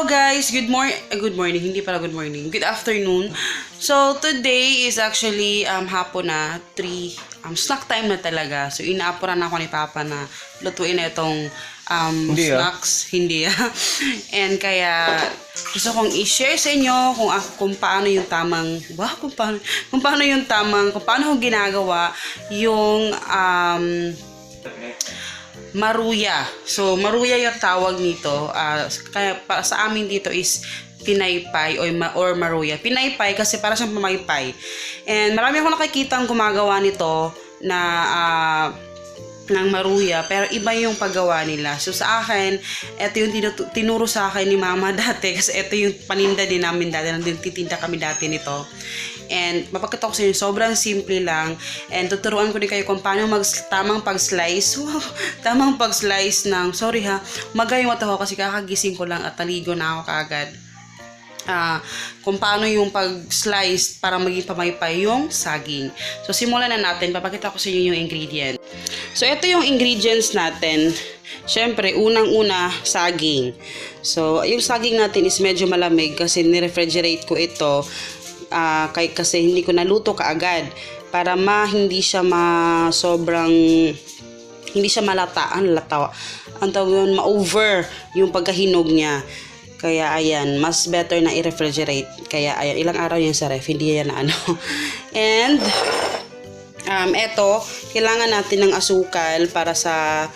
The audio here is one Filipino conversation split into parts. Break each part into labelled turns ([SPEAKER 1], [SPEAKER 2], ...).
[SPEAKER 1] Hello guys, good morning, hindi pala good morning, good afternoon. So today is actually hapon na, 3 snack time na talaga. So inaapuran ako ni Papa na lutuin na itong snacks, hindi And kaya gusto kong i-share sa inyo kung paano yung tamang, kung paano ko ginagawa yung maruya. So, maruya yung tawag nito. Kaya para sa amin dito is pinaypay or maruya. Pinaypay kasi para siyang pamaypay. And marami akong nakikitang gumagawa nito na ng maruya, pero iba yung paggawa nila. So sa akin, ito yung tinuro sa akin ni Mama dati kasi ito yung paninda din namin dati. Nagtitinda kami dati nito. And mapakita ko sa inyo, sobrang simple lang. And tuturuan ko din kayo kung paano tamang pag-slice. Wow, tamang pag-slice ng, sorry ha, magayong mata ko kasi kakagising ko lang at taligo na ako kaagad. Kung paano yung pag-slice para maging pamaypay yung saging. So simulan na natin, papakita ko sa inyo yung ingredient. So ito yung ingredients natin. Siyempre, unang-una, saging. So yung saging natin is medyo malamig kasi ni-refrigerate ko ito. Kasi hindi ko naluto kaagad para hindi siya hindi siya malata, ang tawag yun, ma-over yung pagkahinog niya. Kaya ayan, mas better na i-refrigerate. Kaya ayan, ilang araw yan sa ref, hindi yan na And eto, kailangan natin ng asukal para sa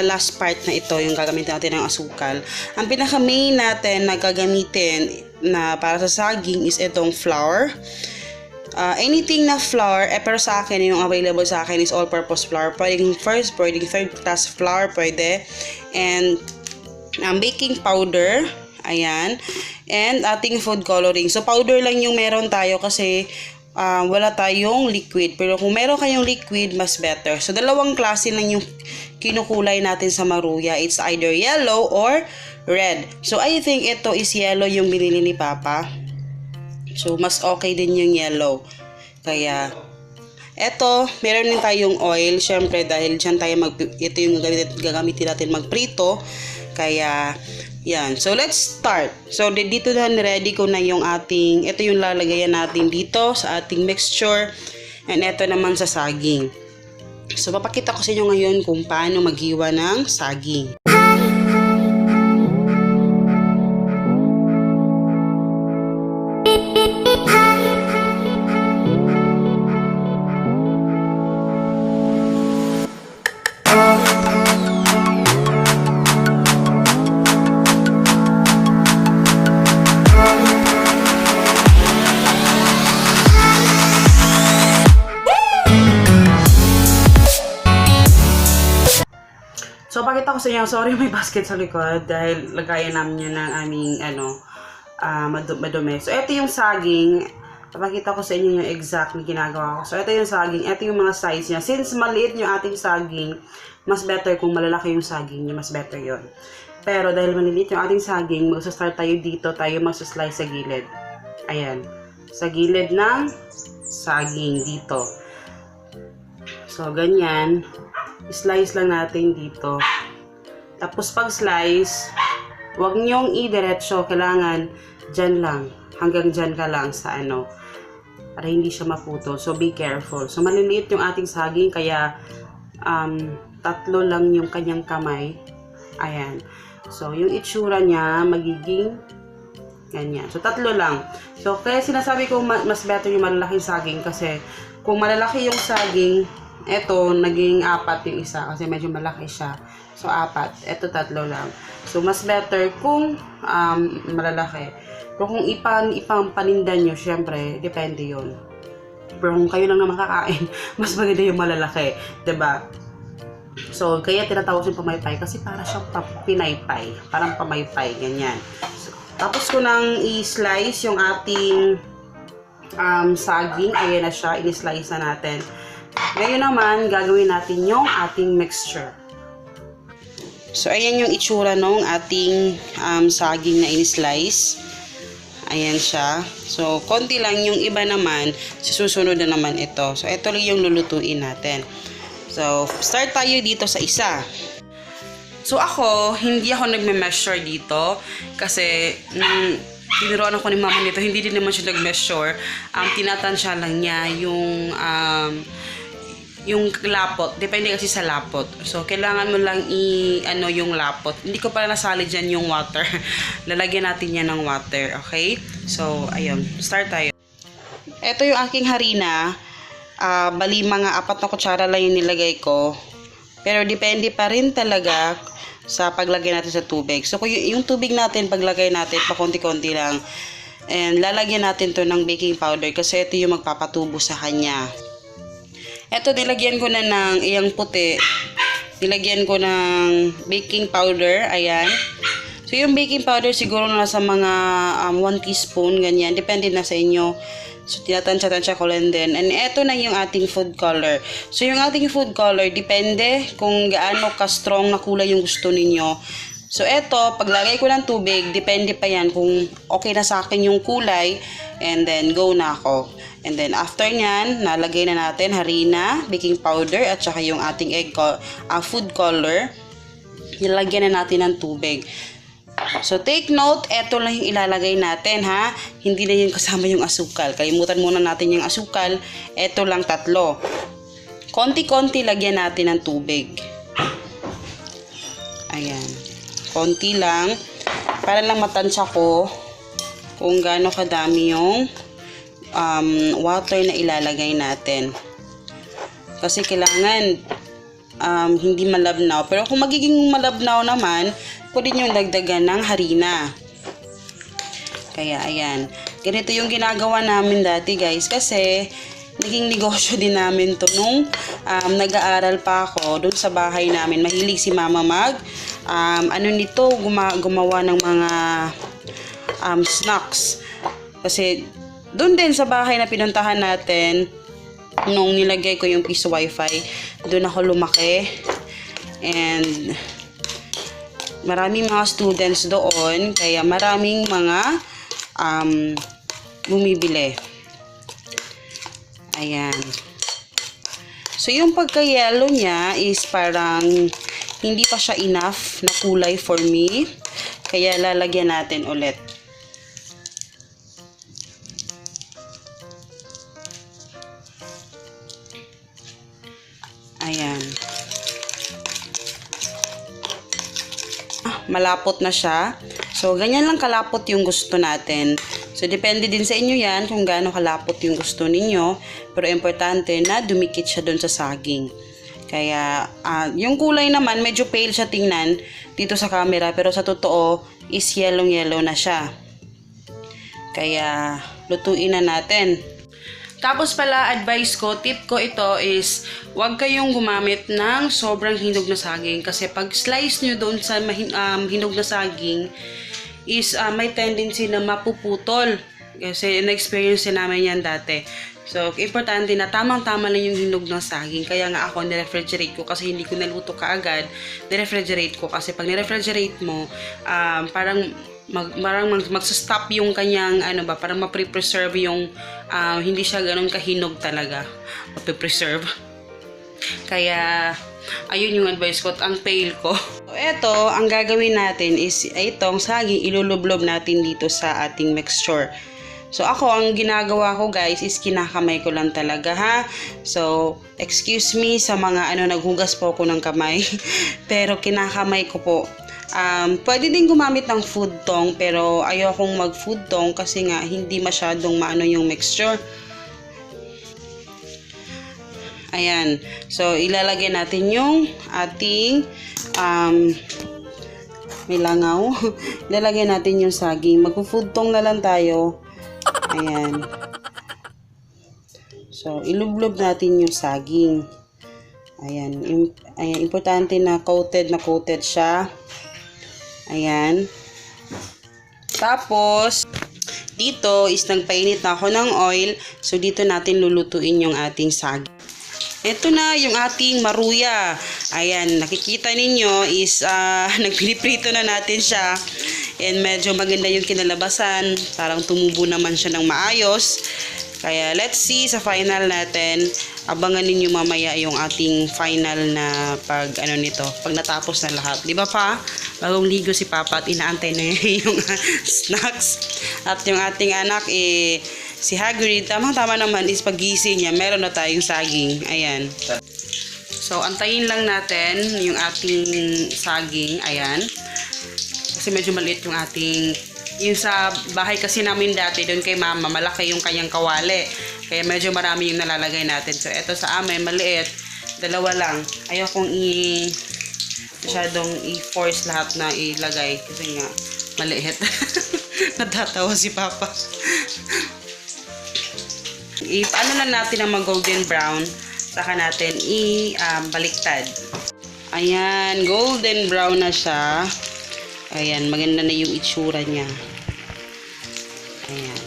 [SPEAKER 1] last part na ito, yung gagamitin natin ng asukal. Ang pinaka-main natin na gagamitin na para sa saging is itong flour. Anything na flour, pero sa akin, yung available sa akin is all-purpose flour. Pwedeng first, pwedeng third class flour, pwede. And baking powder, ayan. And ating food coloring. So, powder lang yung meron tayo kasi wala tayong liquid. Pero kung meron kayong liquid, mas better. So, dalawang klase lang yung kinukulay natin sa maruya. It's either yellow or red. So, I think ito is yellow yung binili ni Papa. So, mas okay din yung yellow. Kaya, eto, meron din tayong oil. Siyempre, dahil dyan tayo ito yung gagamitin natin magprito. Kaya, yan. So, let's start. So, dito na ready ko na yung ito yung lalagayan natin dito sa ating mixture. And ito naman sa saging. So, papakita ko sa inyo ngayon kung paano maghiwa ng saging. So, pakita ko sa inyo, sorry may basket sa likod dahil lagayan namin yun ng aming madumi. So, ito yung saging. Papakita ko sa inyo yung exact na ginagawa ko. So, ito yung saging. Ito yung mga size niya. Since maliit yung ating saging, mas better kung malalaki yung saging niya. Mas better yon. Pero dahil maliliit yung ating saging, magsa-start tayo dito. Tayo magsa-slice sa gilid. Ayan. Sa gilid ng saging dito. So, ganyan. Slice lang natin dito. Tapos pag slice, huwag nyong i-diretso. Kailangan dyan lang. Hanggang dyan ka lang sa para hindi siya maputo. So be careful. So maliliit yung ating saging. Kaya 3 lang yung kanyang kamay. Ayan. So yung itsura niya magiging ganyan. So 3 lang. So kaya sinasabi ko mas better yung malalaking saging. Kasi kung malalaki yung saging, eto, naging 4 yung isa kasi medyo malaki siya. So, 4. Eto, 3 lang. So, mas better kung malalaki. Pero kung ipang paninda nyo, syempre, depende yon. Pero kung kayo lang na makakain, mas maganda yung malalaki. Diba? So, kaya tinatawag yung pamaypay kasi para siyang pinaypay. Parang pamaypay, ganyan. So, tapos ko nang i-slice yung ating saging. Ayan na siya. I-slice na natin. Ngayon naman, gagawin natin yung ating mixture. So, ayan yung itsura ng ating saging na in-slice. Ayan siya. So, konti lang. Yung iba naman, susunod na naman ito. So, ito lang yung lulutuin natin. So, start tayo dito sa isa. So ako, hindi ako nagme-measure dito kasi tinuruan ako ni mama nito, hindi din naman siya nag-measure. Tinatansya lang niya yung lapot. Depende kasi sa lapot. So, kailangan mo lang yung lapot. Hindi ko pala nasali dyan yung water. Lalagyan natin yan ng water. Okay? So, ayun. Start tayo. Ito yung aking harina. Bali, mga 4 na kutsara lang yung nilagay ko. Pero, depende pa rin talaga sa paglagay natin sa tubig. So, yung tubig natin, paglagay natin, pa konti-konti lang. And, lalagyan natin to ng baking powder kasi ito yung magpapatubo sa kanya. Ito, nilagyan ko na ng iyang puti. Nilagyan ko ng baking powder. Ayan. So, yung baking powder siguro nasa mga 1 teaspoon, ganyan. Depende na sa inyo. So, tinatansya-tansya ko lang din. And ito na yung ating food color. So, yung ating food color, depende kung gaano ka-strong na kulay yung gusto ninyo. So, ito, paglagay ko ng tubig, depende pa yan kung okay na sa akin yung kulay. And then, go na ako. And then, after nyan, nalagay na natin harina, baking powder, at saka yung ating food color. Nilagyan na natin ng tubig. So, take note, eto lang yung ilalagay natin, ha? Hindi na yung kasama yung asukal. Kalimutan muna natin yung asukal. Eto lang 3. Konti-konti lagyan natin ng tubig. Ayan. Konti lang. Para lang matansya ko kung gaano kadami yung water na ilalagay natin. Kasi kailangan hindi malabnaw. Pero kung magiging malabnaw naman, pwede nyo dagdagan ng harina. Kaya, ayan. Ganito yung ginagawa namin dati, guys. Kasi, naging negosyo din namin to nung nag-aaral pa ako doon sa bahay namin. Mahilig si mama gumawa ng mga snacks. Kasi, doon din sa bahay na pinuntahan natin, nung nilagay ko yung piso wifi, doon ako lumaki. And, maraming mga students doon, kaya maraming mga bumibili. Ayan. So, yung pagka-yellow niya is parang hindi pa siya enough na kulay for me. Kaya lalagyan natin ulit. Ayan. Malapot na siya. So, ganyan lang kalapot yung gusto natin. So, depende din sa inyo yan kung gaano kalapot yung gusto ninyo. Pero, importante na dumikit siya doon sa saging. Kaya, yung kulay naman, medyo pale siya tingnan dito sa camera. Pero sa totoo, is yellow-yellow na siya. Kaya, lutuin na natin. Tapos pala, advice ko, tip ko ito is, huwag kayong gumamit ng sobrang hinog na saging. Kasi pag slice nyo doon sa hinog na saging, is may tendency na mapuputol. Kasi na-experience namin yan dati. So, importante na tamang-tama lang yung hinog ng saging. Kaya nga ako, nirefrigerate ko kasi hindi ko naluto kaagad. Nirefrigerate ko kasi pag nirefrigerate mo, parang magsa-stop yung kanyang parang ma-preserve yung hindi siya ganun kahinog talaga. Ma-preserve. Kaya ayun yung advice ko, ang fail ko. So, eto, ang gagawin natin is itong saging ilulublob natin dito sa ating mixture. So, ako, ang ginagawa ko, guys, is kinakamay ko lang talaga, ha? So, excuse me sa mga naghugas po ako ng kamay. Pero, kinakamay ko po. Pwede din gumamit ng food tong, pero ayokong mag food tong kasi nga hindi masyadong maano yung mixture. Ayan. So, ilalagay natin yung ating may langaw. Ilalagay natin yung saging. Mag-food tong na lang tayo. Ayan. So, ilublob natin yung saging. Ayan. Ayan. Importante na coated siya. Ayan. Tapos, dito is nagpainit na ako ng oil. So, dito natin lulutuin yung ating saging. Ito na yung ating maruya. Ayan, nakikita ninyo is nagpiliprito na natin siya. And medyo maganda yung kinalabasan. Parang tumubo naman siya ng maayos. Kaya let's see sa final natin. Abangan ninyo mamaya yung ating final na pag natapos na lahat. Di ba pa? Bagong ligo si Papa at inaantay na yung snacks. At yung ating anak si Hagrid, tama naman is pagising niya, meron na tayong saging. Ayan. So, antayin lang natin yung ating saging. Ayan. Kasi medyo maliit yung ating... Yung sa bahay kasi namin dati, doon kay Mama, malaki yung kanyang kawali. Kaya medyo marami yung nalalagay natin. So, eto sa amin, maliit. Dalawa lang. Ayaw kong masyadong i-force lahat na ilagay. Kasi nga, maliit. Natatawa si Papa. Paano lang natin ang mag-golden brown. Saka natin baliktad. Ayan, golden brown na siya. Ayan, maganda na yung itsura niya. Ayan.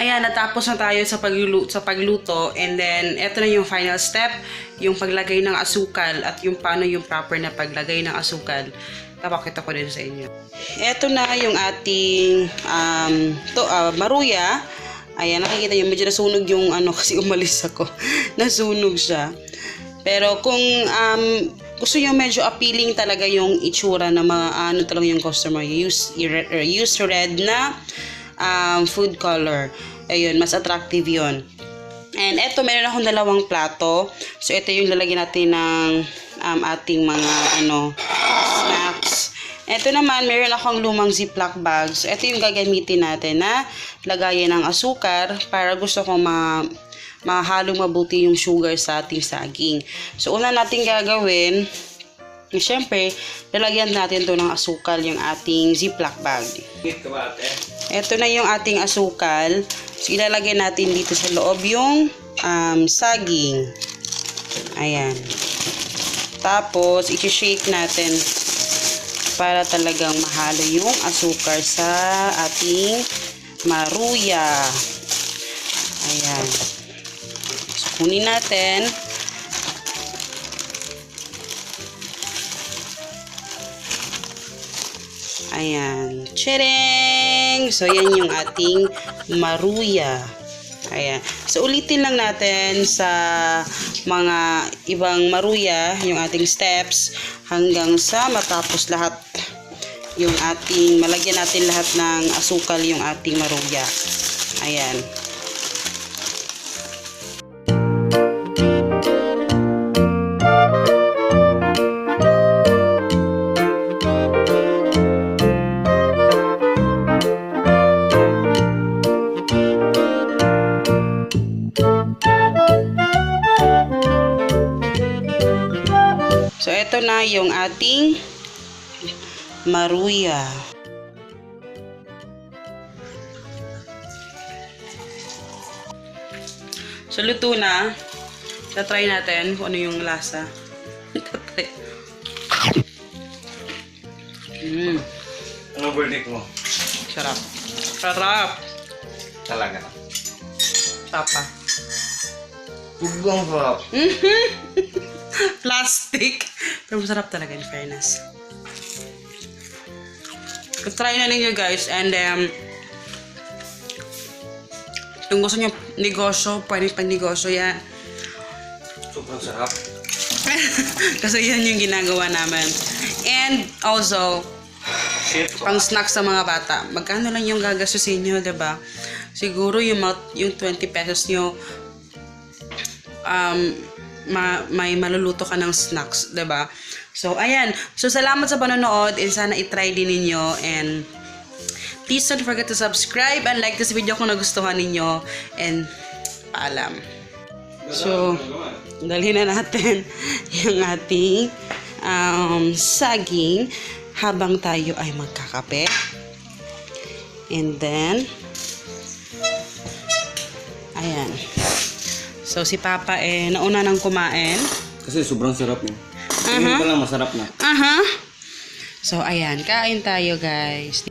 [SPEAKER 1] Ayan, natapos na tayo sa pagluto. And then, eto na yung final step. Yung paglagay ng asukal at yung paano yung proper na paglagay ng asukal. Tapakita ko din sa inyo. Eto na yung ating maruya. Ayan, nakikita nyo, medyo nasunog yung kasi umalis ako. Nasunog siya. Pero kung gusto nyo medyo appealing talaga yung itsura na mga talaga yung customer, use red na food color. Ayun, mas attractive yun. And eto, meron akong dalawang plato. So, ito yung lalagyan natin ng ating mga snacks. Ito naman, meron akong lumang ziplock bag. So, ito yung gagamitin natin na lagayan ng asukar para gusto kong mahalong mabuti yung sugar sa ating saging. So, una natin gagawin, siyempre, lalagyan natin to ng asukal yung ating ziplock bag. Ito na yung ating asukal. So, ilalagay natin dito sa loob yung saging. Ayan. Tapos, i-shake natin para talagang mahalo yung asukar sa ating maruya. Ayan. So, kunin natin. Ayan. Tchering! So, yan yung ating maruya. Ayan. So, ulitin lang natin sa mga ibang maruya, yung ating steps, hanggang sa matapos lahat yung ating, malagyan natin lahat ng asukal yung ating maruya. Ayan. So, ito na yung ating maruya. So, luto na. Tatry natin kung ano yung lasa.
[SPEAKER 2] Ano verdict mo?
[SPEAKER 1] Sarap. Sarap.
[SPEAKER 2] Talaga.
[SPEAKER 1] Papa.
[SPEAKER 2] Tugang sarap.
[SPEAKER 1] Plastic. Pero masarap talaga, in fairness. Try na ninyo guys. And kung gusto nyo negosyo, pwede pang negosyo yan.
[SPEAKER 2] Sobrang sarap.
[SPEAKER 1] Kasi yan yung ginagawa namin. And also, pang snacks sa mga bata. Magkano lang yung gagastusin nyo, diba? Siguro yung 20 pesos nyo, may maluluto ka ng snacks, 'di ba? So ayan. So salamat sa panonood and sana i-try din ninyo and please don't forget to subscribe and like this video kung nagustuhan ninyo and paalam. So dalhin na natin yung ating saging habang tayo ay magkakape. And then ayan. So, si Papa nauna nang kumain.
[SPEAKER 2] Kasi sobrang sarap niya. Tingin pa lang masarap na.
[SPEAKER 1] So, ayan. Kain tayo, guys.